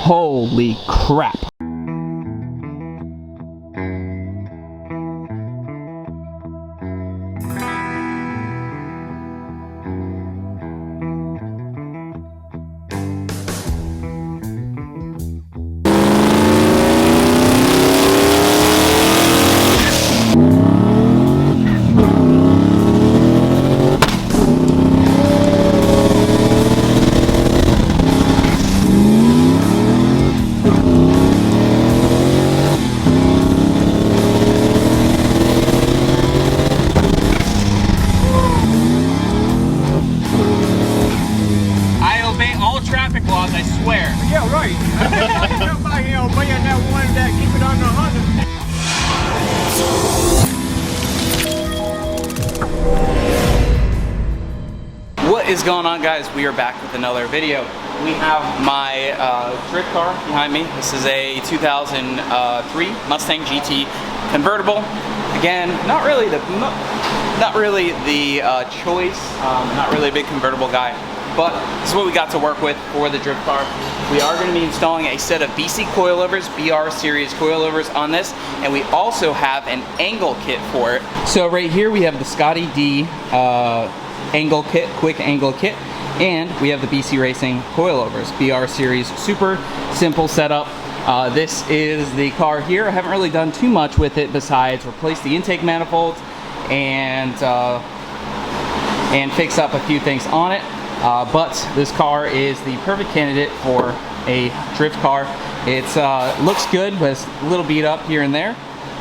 Holy crap. I swear. Yeah, right. Nobody being that one that keep it under 100. What is going on, guys? We are back with another video. We have my drift car behind me. This is a 2003 Mustang GT convertible. Again, not really the choice. Not really a big convertible guy. But this is what we got to work with for the drift car. We are going to be installing a set of BC coilovers, BR series coilovers on this, and we also have an angle kit for it. So right here we have the Scotidi angle kit, quick angle kit, and we have the BC Racing coilovers, BR series, super simple setup. This is the car here. I haven't really done too much with it besides replace the intake manifolds and fix up a few things on it. But this car is the perfect candidate for a drift car. It's looks good, but it's a little beat up here and there.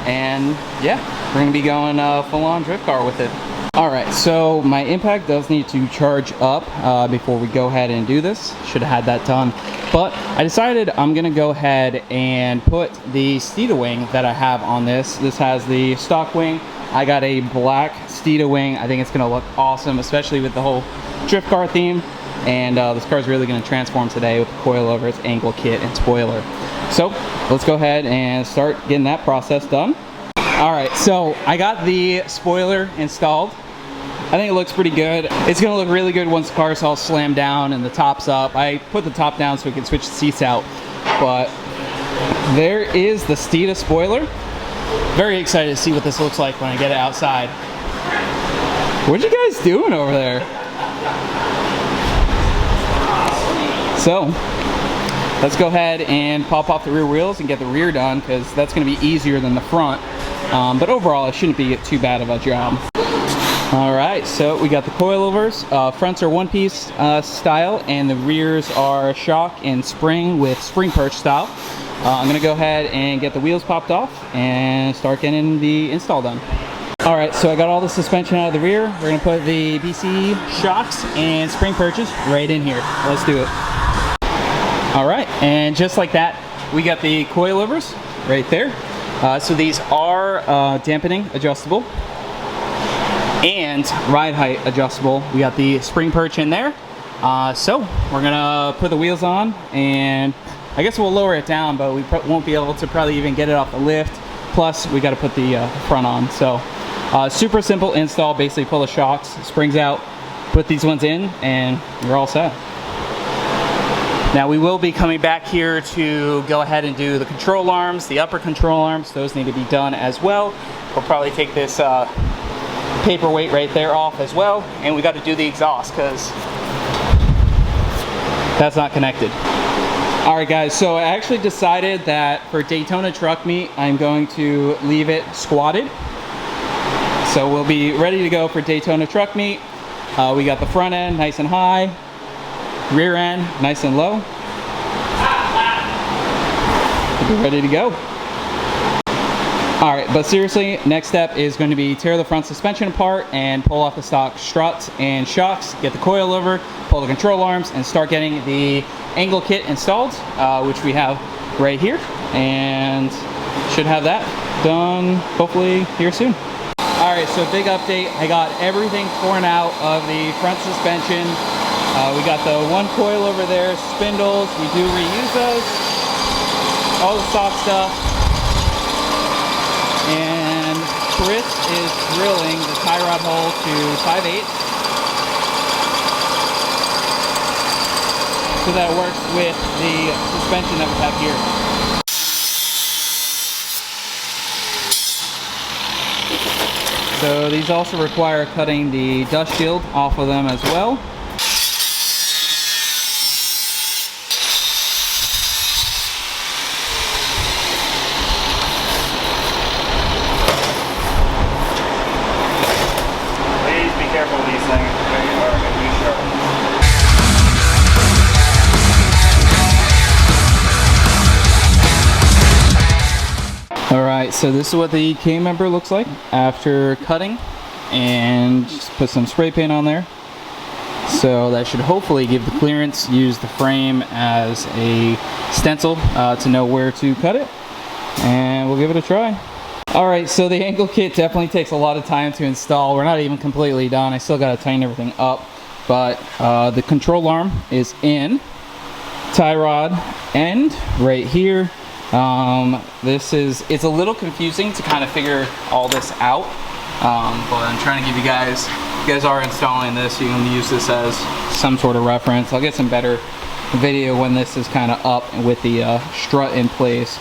And yeah, we're gonna be going full-on drift car with it. All right, so my impact does need to charge up before we go ahead and do this. Should have had that done, but I decided I'm gonna go ahead and put the Scotidi wing that I have on this. This has the stock wing. I got a black Scotidi wing. I think it's gonna look awesome, especially with the whole drift car theme. And this car is really gonna transform today with the coilovers, angle kit, and spoiler. So let's go ahead and start getting that process done. All right, so I got the spoiler installed. I think it looks pretty good. It's gonna look really good once the car's all slammed down and the top's up. I put the top down so we can switch the seats out. But there is the Scotidi spoiler. Very excited to see what this looks like when I get it outside. What you guys doing over there? So, let's go ahead and pop off the rear wheels and get the rear done, because that's going to be easier than the front. But overall, it shouldn't be too bad of a job. Alright, so we got the coilovers. Fronts are one-piece style, and the rears are shock and spring with spring perch style. I'm going to go ahead and get the wheels popped off and start getting the install done. Alright, so I got all the suspension out of the rear. We're going to put the BC shocks and spring perches right in here. Let's do it. Alright, and just like that, we got the coilovers right there. So these are dampening adjustable and ride height adjustable. We got the spring perch in there. So we're going to put the wheels on, and I guess we'll lower it down, but we won't be able to probably even get it off the lift. Plus, we got to put the front on. So, super simple install. Basically, pull the shocks, springs out, put these ones in, and you're all set. Now, we will be coming back here to go ahead and do the control arms, the upper control arms. Those need to be done as well. We'll probably take this paperweight right there off as well, and we got to do the exhaust because that's not connected. Alright guys, so I actually decided that for Daytona Truck Meet, I'm going to leave it squatted. So we'll be ready to go for Daytona Truck Meet. We got the front end nice and high, rear end nice and low. We're ready to go. Alright, but seriously, next step is going to be tear the front suspension apart and pull off the stock struts and shocks, get the coilover, pull the control arms, and start getting the angle kit installed, which we have right here, and should have that done hopefully here soon. Alright, so big update. I got everything torn out of the front suspension. We got the one coil over there, spindles, we do reuse those, all the stock stuff. And Chris is drilling the tie rod hole to 5/8. so that it works with the suspension that we have here. So these also require cutting the dust shield off of them as well. Please be careful with these things. They are going to be sharp. Alright, so this is what the K member looks like after cutting, and just put some spray paint on there. So that should hopefully give the clearance, use the frame as a stencil to know where to cut it, and we'll give it a try. Alright, so the angle kit definitely takes a lot of time to install. We're not even completely done. I still got to tighten everything up, but the control arm is in, tie rod end right here. It's a little confusing to kind of figure all this out, but I'm trying to give you guys are installing this, you can use this as some sort of reference. I'll get some better video when this is kind of up with the strut in place.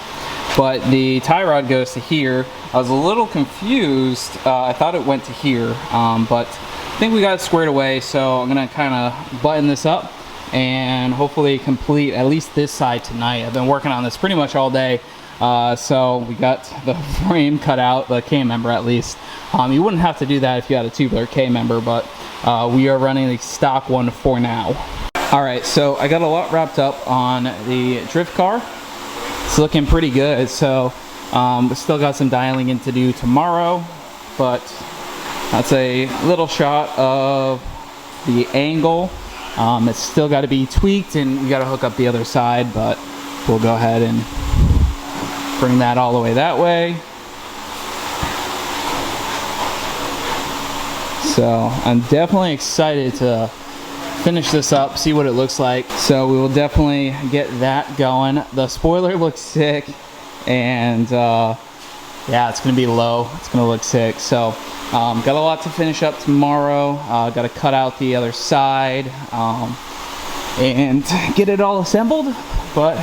But the tie rod goes to here. I was a little confused. I thought it went to here, but I think we got it squared away, so I'm gonna kind of button this up and hopefully complete at least this side tonight. I've been working on this pretty much all day, so we got the frame cut out, the K member at least. You wouldn't have to do that if you had a tubular K member, but we are running the stock one for now. Alright, so I got a lot wrapped up on the drift car. It's looking pretty good, so we still got some dialing in to do tomorrow, but that's a little shot of the angle. It's still got to be tweaked, and we got to hook up the other side, but we'll go ahead and bring that all the way that way. So I'm definitely excited to finish this up, see what it looks like. So we will definitely get that going. The spoiler looks sick, and yeah, it's gonna be low, it's gonna look sick. So got a lot to finish up tomorrow. Got to cut out the other side and get it all assembled, but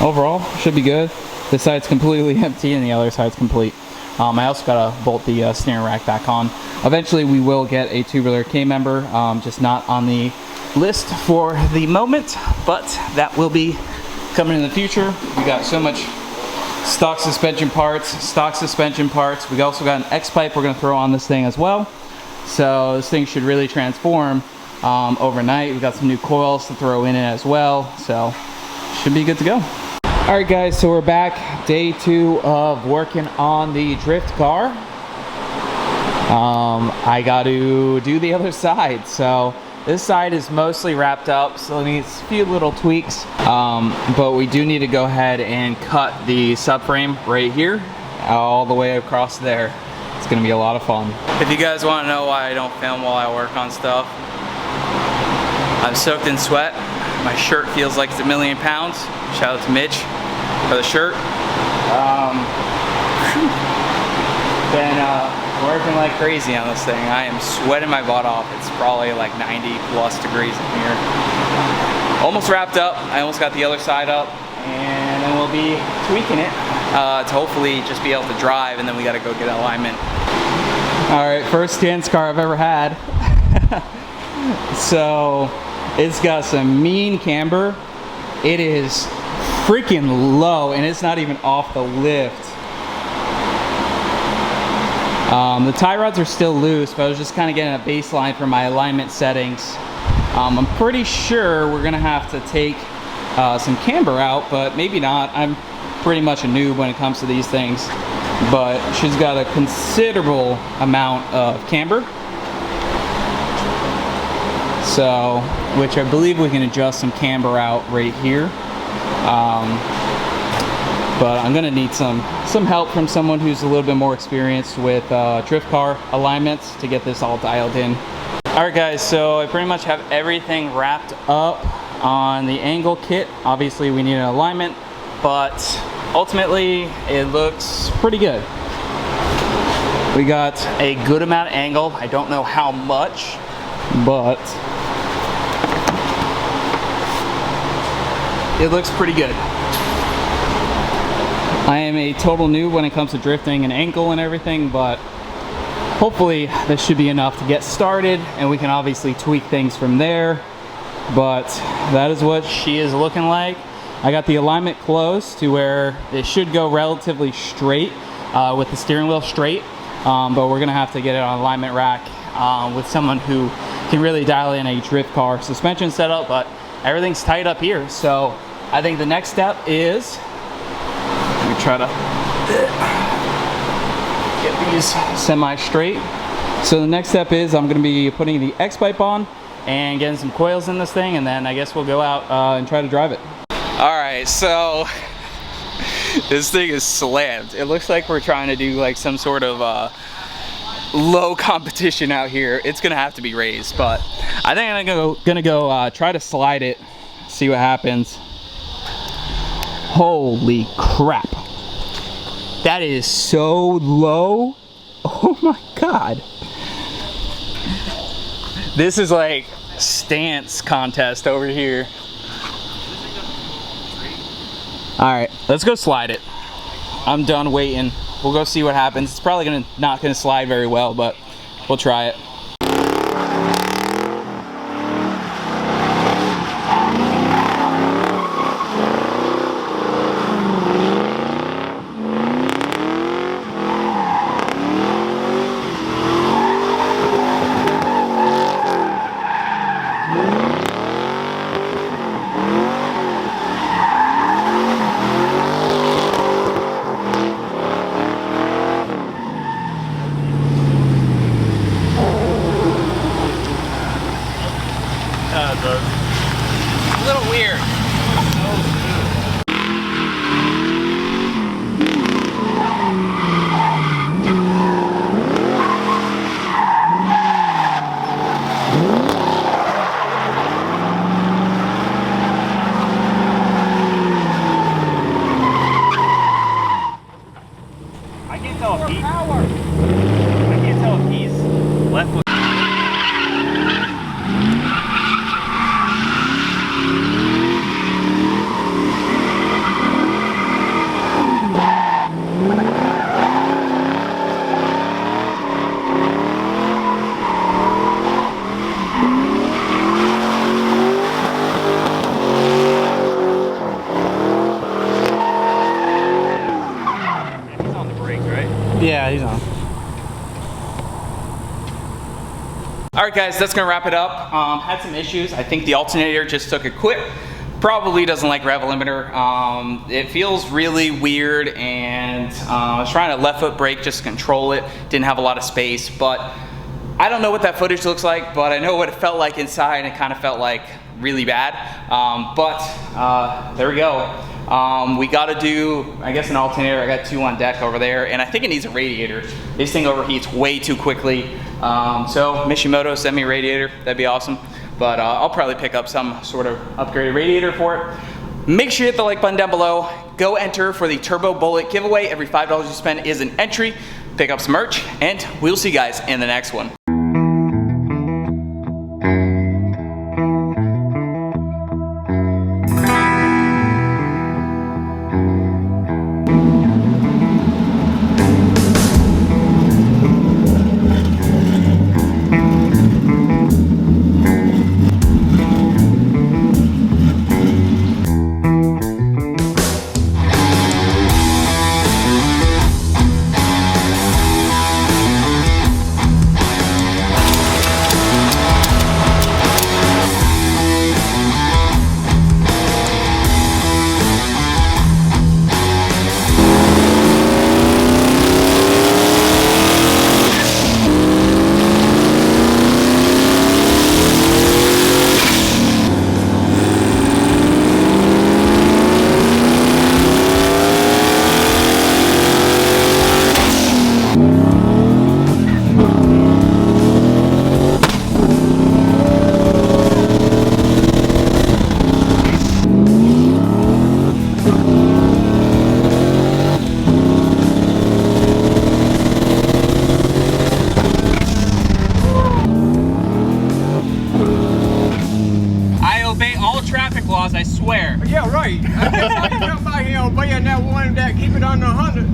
overall should be good. This side's completely empty and the other side's complete. I also got to bolt the steering rack back on. Eventually we will get a tubular K member, just not on the list for the moment, but that will be coming in the future. We got so much stock suspension parts. We also got an X pipe we're going to throw on this thing as well. So this thing should really transform overnight. We got some new coils to throw in it as well, so should be good to go. Alright guys, so we're back, day 2 of working on the drift car. I got to do the other side, so this side is mostly wrapped up, so it needs a few little tweaks, but we do need to go ahead and cut the subframe right here all the way across there. It's gonna be a lot of fun. If you guys want to know why I don't film while I work on stuff, I'm soaked in sweat. My shirt feels like it's 1,000,000 pounds. Shout out to Mitch for the shirt. Been working like crazy on this thing. I am sweating my butt off. It's probably like 90+ degrees in here. Almost wrapped up. I almost got the other side up, and then we'll be tweaking it to hopefully just be able to drive, and then we got to go get alignment. Alright, first dance car I've ever had. So it's got some mean camber. It is freaking low, and it's not even off the lift. The tie rods are still loose, but I was just kind of getting a baseline for my alignment settings. I'm pretty sure we're gonna have to take some camber out, but maybe not. I'm pretty much a noob when it comes to these things, but she's got a considerable amount of camber. So, which I believe we can adjust some camber out right here. But I'm gonna need some help from someone who's a little bit more experienced with drift car alignments to get this all dialed in. Alright guys, so I pretty much have everything wrapped up on the angle kit. Obviously we need an alignment, but ultimately it looks pretty good. We got a good amount of angle. I don't know how much, but it looks pretty good. I am a total noob when it comes to drifting and ankle and everything, but hopefully this should be enough to get started, and we can obviously tweak things from there. But that is what she is looking like. I got the alignment close to where it should go relatively straight with the steering wheel straight, but we're gonna have to get it on alignment rack with someone who can really dial in a drift car suspension setup, but everything's tight up here. So I think the next step is, let me try to get these semi-straight. So the next step is I'm gonna be putting the X-pipe on and getting some coils in this thing, and then I guess we'll go out and try to drive it. All right, so this thing is slammed. It looks like we're trying to do like some sort of low competition out here. It's gonna have to be raised, but I think I'm gonna go try to slide it, see what happens. Holy crap. That is so low. Oh my God. This is like stance contest over here. All right, let's go slide it. I'm done waiting. We'll go see what happens. It's probably not gonna slide very well, but we'll try it. A little weird. I can't tell if he's left with. Yeah, he's on. All right, guys, that's gonna wrap it up. Had some issues. I think the alternator just took a quit. Probably doesn't like rev limiter. It feels really weird, and I was trying to left foot brake just to control it. Didn't have a lot of space, but I don't know what that footage looks like, but I know what it felt like inside, and it kind of felt like really bad. There we go. We gotta do, I guess, an alternator. I got two on deck over there, and I think it needs a radiator. This thing overheats way too quickly. So Mishimoto, send me a radiator, that'd be awesome. But I'll probably pick up some sort of upgraded radiator for it. Make sure you hit the like button down below. Go enter for the Turbo Bullet giveaway. Every $5 you spend is an entry. Pick up some merch, and we'll see you guys in the next one. that one that keep it under 100.